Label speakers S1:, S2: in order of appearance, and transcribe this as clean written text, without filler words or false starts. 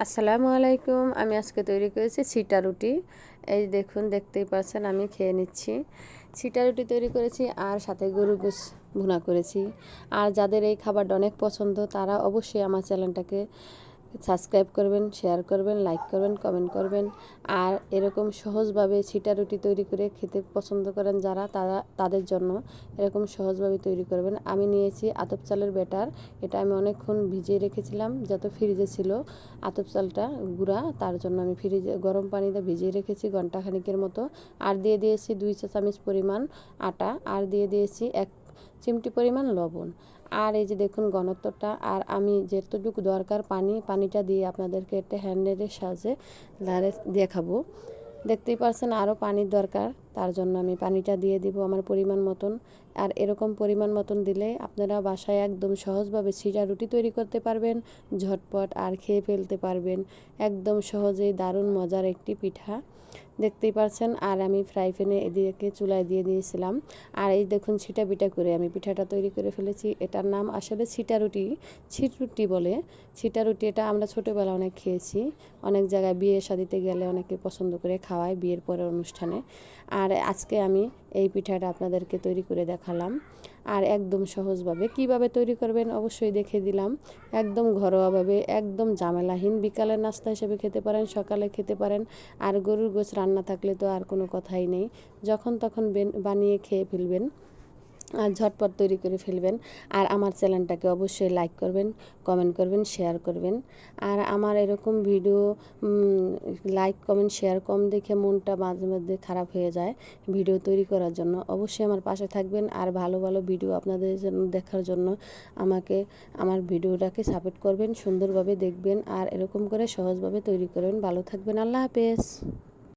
S1: আসসালামু আলাইকুম। আমি আজকে তৈরি করেছি ছিটা রুটি। এই দেখুন, দেখতেই পাচ্ছেন আমি খেয়ে নিচ্ছি। ছিটা রুটি তৈরি করেছি আর সাথে গরুর গোশত ভুনা করেছি। আর যাদের এই খাবারটা অনেক পছন্দ তারা অবশ্যই আমার চ্যানেলটাকে সাবস্ক্রাইব করবেন, শেয়ার করবেন, লাইক করবেন, কমেন্ট করবেন। আর এরকম সহজভাবে ছিটা রুটি তৈরি করে খেতে পছন্দ করেন যারা, তাদের জন্য এরকম সহজভাবে তৈরি করবেন। আমি নিয়েছি আতপ চালের ব্যাটার। এটা আমি অনেকক্ষণ ভিজিয়ে রেখেছিলাম, যত ফ্রিজে ছিল আতপ চালটা গুঁড়া, তার জন্য আমি ফ্রিজে গরম পানিতে ভিজিয়ে রেখেছি ঘন্টাখানিকের মতো। আর দিয়ে দিয়েছি 2 চা চামচ পরিমাণ আটা, আর দিয়ে দিয়েছি 1 চিমটি পরিমাণ লবণ। আর এই যে দেখুন ঘনত্বটা, আর আমি যেতটুকু দরকার পানিটা দিয়ে আপনাদেরকে একটা হ্যান্ডেলের সাহায্যে লাড়ে দেখাবো। দেখতেই পাচ্ছেন আরও পানির দরকার, তার জন্য আমি পানিটা দিয়ে দিব আমার পরিমাণ মতন। আর এরকম পরিমাণ মতন দিলে আপনারা বাসায় একদম সহজভাবে ছিটা রুটি তৈরি করতে পারবেন, ঝটপট আর খেয়ে ফেলতে পারবেন। একদম সহজেই দারুণ মজার একটি পিঠা, দেখতেই পাচ্ছেন। আর আমি ফ্রাই প্যানে এদিকে চুলায় দিয়ে দিয়েছিলাম। আর এই দেখুন ছিটা পিঠা করে আমি পিঠাটা তৈরি করে ফেলেছি। এটার নাম আসলে ছিটা রুটি, ছিট রুটি বলে। ছিটা রুটি এটা আমরা ছোটোবেলা অনেক খেয়েছি, অনেক জায়গায় বিয়ে শাদিতে গেলে অনেকে পছন্দ করে খাওয়ায় বিয়ের পরের অনুষ্ঠানে। আর আজকে আমি এই পিঠাটা আপনাদেরকে তৈরি করে দেখালাম। আর একদম সহজভাবে কিভাবে তৈরি করবেন অবশ্যই দেখে দিলাম। একদম ঘরোয়াভাবে, একদম ঝামেলাহীন বিকালের নাস্তা হিসেবে খেতে পারেন, সকালে খেতে পারেন। আর গরুর গোশত রান্না থাকলে তো আর কোনো কথাই নেই, যখন তখন বানিয়ে খেয়ে ফেলবেন আর ঝটপট তৈরি করে ফেলবেন। আর আমার চ্যানেলটাকে অবশ্যই লাইক করবেন, কমেন্ট করবেন, শেয়ার করবেন। আর আমার এরকম ভিডিও লাইক কমেন্ট শেয়ার কম দেখে মনটা মাঝে মধ্যে খারাপ হয়ে যায় ভিডিও তৈরি করার জন্য। অবশ্যই আমার পাশে থাকবেন আর ভালো ভালো ভিডিও আপনাদের জন্য দেখার জন্য আমার ভিডিওটাকে সাপোর্ট করবেন, সুন্দরভাবে দেখবেন আর এরকম করে সহজভাবে তৈরি করবেন। ভালো থাকবেন, আল্লাহ হাফেজ।